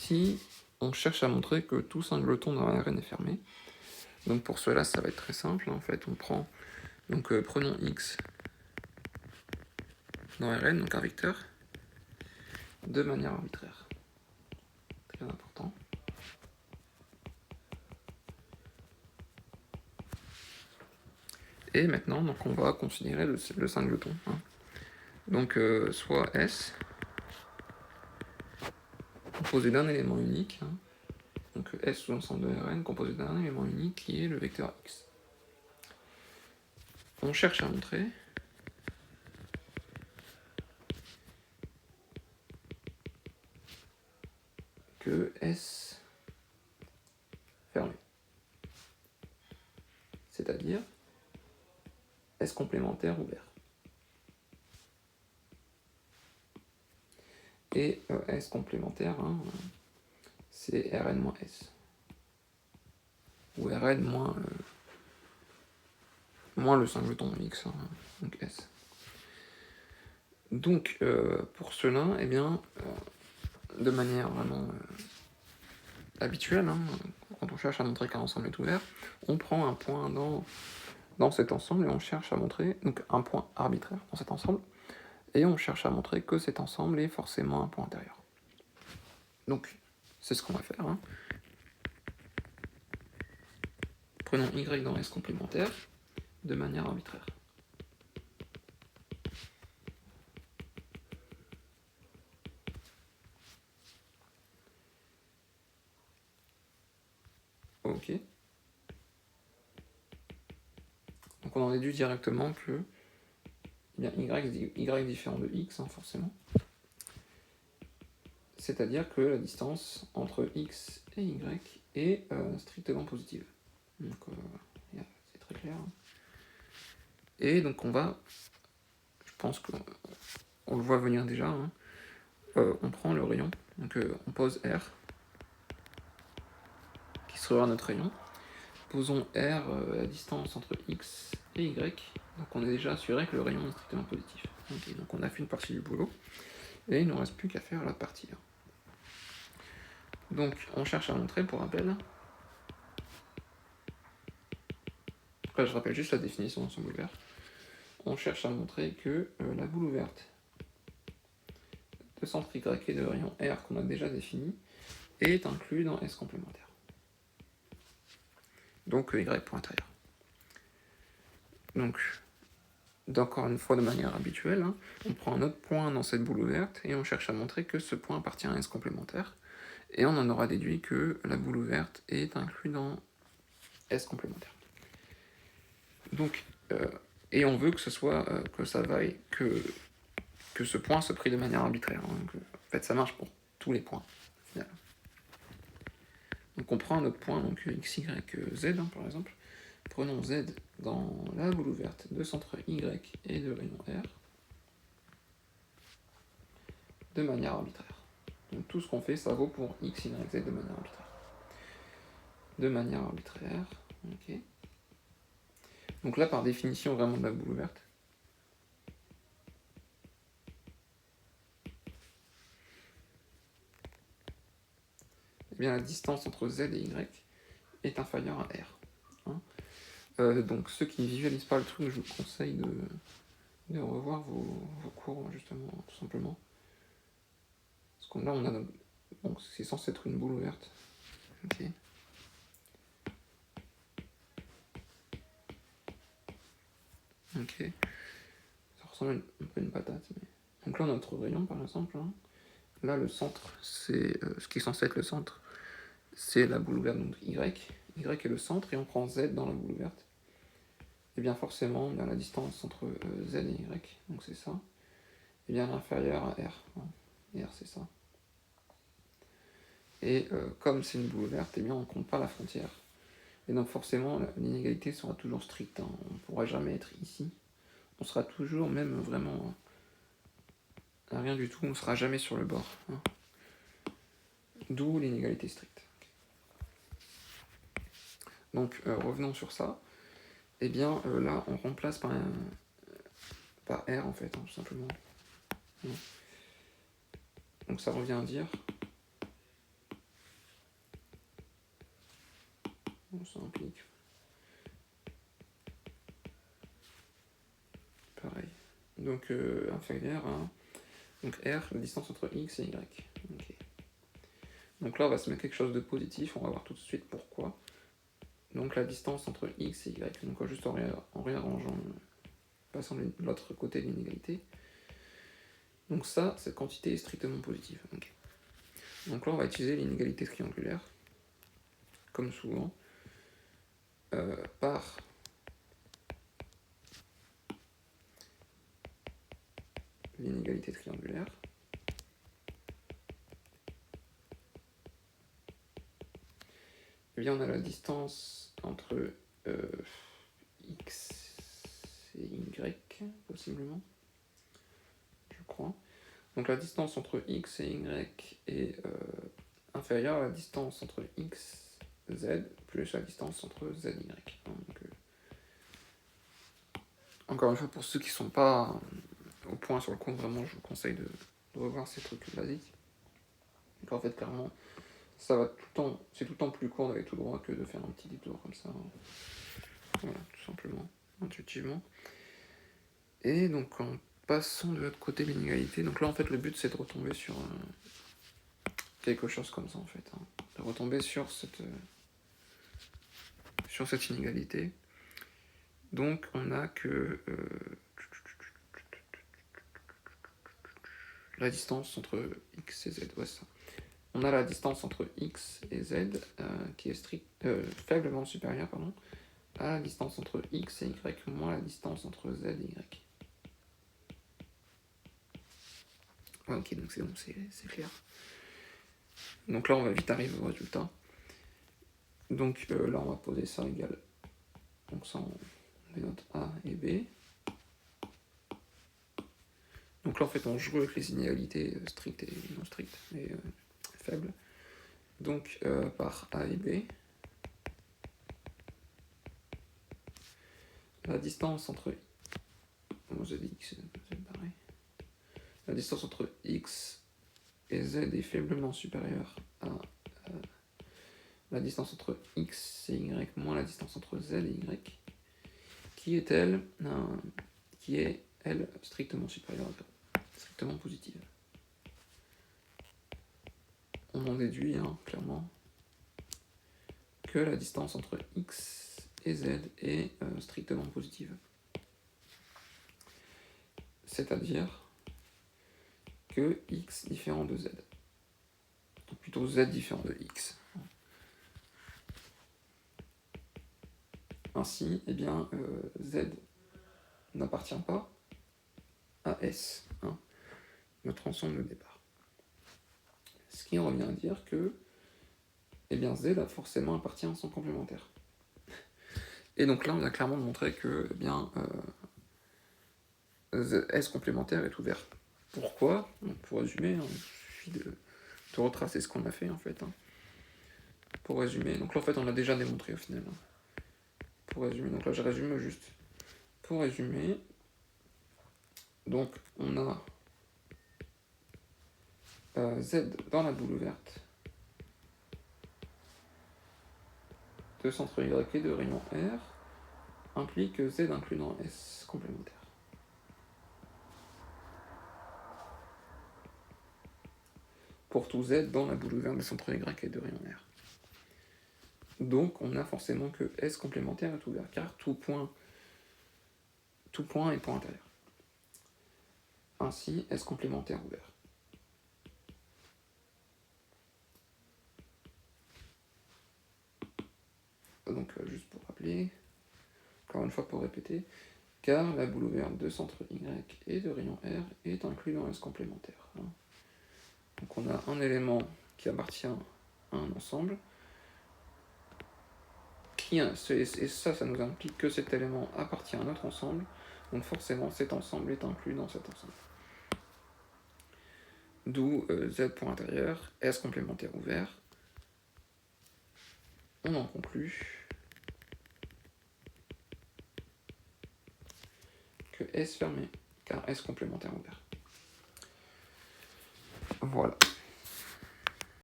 si on cherche à montrer que tout singleton dans Rn est fermé. Donc pour cela, ça va être très simple. En fait, on prend, donc prenons x dans Rn, donc un vecteur, de manière arbitraire. Très important. Et maintenant, donc, on va considérer le singleton. Hein. Donc soit S, composé d'un élément unique, hein. Donc S sous l'ensemble de Rn, composé d'un élément unique qui est le vecteur x. On cherche à montrer que S fermé, c'est-à-dire S complémentaire ouvert. Et S complémentaire, hein, c'est Rn-S. Ou Rn moins le singleton X, hein, donc S. Donc pour cela, eh bien, de manière vraiment habituelle, hein, quand on cherche à montrer qu'un ensemble est ouvert, on prend un point dans cet ensemble et on cherche à montrer, donc un point arbitraire dans cet ensemble, et on cherche à montrer que cet ensemble est forcément un point intérieur. Donc, c'est ce qu'on va faire. Hein. Prenons y dans S complémentaire de manière arbitraire. Ok. Donc on en déduit directement que eh bien, y différent de x, hein, forcément. C'est-à-dire que la distance entre x et y est strictement positive. Donc c'est très clair. Et donc on va, je pense qu'on le voit venir déjà, hein, on prend le rayon, donc on pose R, qui sera notre rayon. Posons R la distance entre x et y, donc on est déjà assuré que le rayon est strictement positif. Okay, donc on a fait une partie du boulot, et il ne nous reste plus qu'à faire l'autre partie. Donc on cherche à montrer, pour rappel, là je rappelle juste la définition d'ensemble ouvert, on cherche à montrer que la boule ouverte de centre y et de rayon R qu'on a déjà défini est inclus dans S complémentaire. Donc y point intérieur. Donc, encore une fois de manière habituelle, hein, on prend un autre point dans cette boule ouverte et on cherche à montrer que ce point appartient à S complémentaire. Et on en aura déduit que la boule ouverte est inclue dans S complémentaire. Donc, et on veut que ce soit, que ça vaille, que ce point se prie de manière arbitraire. Hein, en fait, ça marche pour tous les points, au final. Donc on prend un autre point, donc x, y, z, hein, par exemple. Prenons z dans la boule ouverte de centre y et de rayon r de manière arbitraire. Donc tout ce qu'on fait, ça vaut pour x, y, z de manière arbitraire. De manière arbitraire, ok. Donc là, par définition vraiment de la boule ouverte, eh bien la distance entre z et y est inférieure à r. Hein. Donc ceux qui ne visualisent pas le truc, je vous conseille de revoir vos cours, justement, tout simplement. Parce que là, on a notre... Donc c'est censé être une boule ouverte. Ok. Ok. Ça ressemble un peu à une patate. Mais... Donc là, notre rayon, par exemple, hein. Là, le centre, c'est ce qui est censé être le centre, c'est la boule ouverte, donc Y. Y est le centre, et on prend Z dans la boule ouverte. Et bien forcément, bien, la distance entre Z et Y, donc c'est ça, est bien inférieure à R. Hein. Et R, c'est ça. Et comme c'est une boule ouverte, eh bien on ne compte pas la frontière. Et donc forcément, l'inégalité sera toujours stricte. Hein. On ne pourra jamais être ici. On sera toujours, même vraiment, rien du tout, on ne sera jamais sur le bord. Hein. D'où l'inégalité stricte. Donc revenons sur ça. Et bien là, on remplace par R en fait, hein, tout simplement. Donc ça revient à dire ça implique pareil. Donc inférieur à donc R, la distance entre X et Y. Okay. Donc là, on va se mettre quelque chose de positif, on va voir tout de suite pourquoi. Donc la distance entre X et Y, donc juste en réarrangeant, passant de l'autre côté de l'inégalité. Donc ça, cette quantité est strictement positive. Okay. Donc là, on va utiliser l'inégalité triangulaire, comme souvent, par l'inégalité triangulaire. Eh bien, on a la distance entre X et Y, possiblement, je crois. Donc la distance entre X et Y est inférieure à la distance entre X, Z, plus la distance entre Z et Y. Donc, encore une fois, pour ceux qui ne sont pas au point sur le compte, vraiment, je vous conseille de revoir ces trucs basiques. Donc en fait, clairement, ça va c'est tout le temps plus court d'aller tout droit que de faire un petit détour comme ça. Voilà, tout simplement, intuitivement. Et donc en passant de l'autre côté de l'inégalité, donc là en fait le but c'est de retomber sur quelque chose comme ça en fait, hein, de retomber sur cette inégalité. Donc on a que la distance entre X et Z, ouais ça. On a la distance entre X et Z qui est faiblement supérieure à la distance entre X et Y moins la distance entre Z et Y. Ok, donc c'est bon, c'est clair. Donc là, on va vite arriver au résultat. Donc là, on va poser ça égal. Donc ça, on dénote A et B. Donc là, en fait, on joue avec les inégalités strictes et non strictes, et faibles. Donc par A et B, la distance entre pareil. La distance entre X et Z est faiblement supérieure à la distance entre X et Y moins la distance entre Z et Y, qui est elle strictement supérieure à 0, strictement positive. On en déduit clairement que la distance entre X et Z est strictement positive. C'est-à-dire que X différent de Z. Donc plutôt Z différent de X. Ainsi, eh bien, Z n'appartient pas à S, notre ensemble de départ. Ce qui revient à dire que eh bien, Z a forcément appartient à son complémentaire. Et donc là, on a clairement montré que eh bien, S complémentaire est ouvert. Pourquoi ? Pour résumer, il suffit de retracer ce qu'on a fait en fait. Pour résumer, donc là en fait on l'a déjà démontré au final. Pour résumer, donc là je résume juste. Pour résumer, donc on a Z dans la boule ouverte de centre Y et de rayon R implique Z inclus dans S complémentaire. Pour tout Z dans la boule ouverte de centre Y et de rayon R. Donc on a forcément que S complémentaire est ouvert, car tout point est point intérieur. Ainsi, S complémentaire ouvert. Donc juste pour rappeler, encore une fois pour répéter, car la boule ouverte de centre Y et de rayon R est inclus dans S complémentaire. Donc on a un élément qui appartient à un ensemble, et ça nous implique que cet élément appartient à un autre ensemble, donc forcément cet ensemble est inclus dans cet ensemble. D'où Z point intérieur, S complémentaire ouvert. On en conclut que S fermé, car S complémentaire ouvert. Voilà.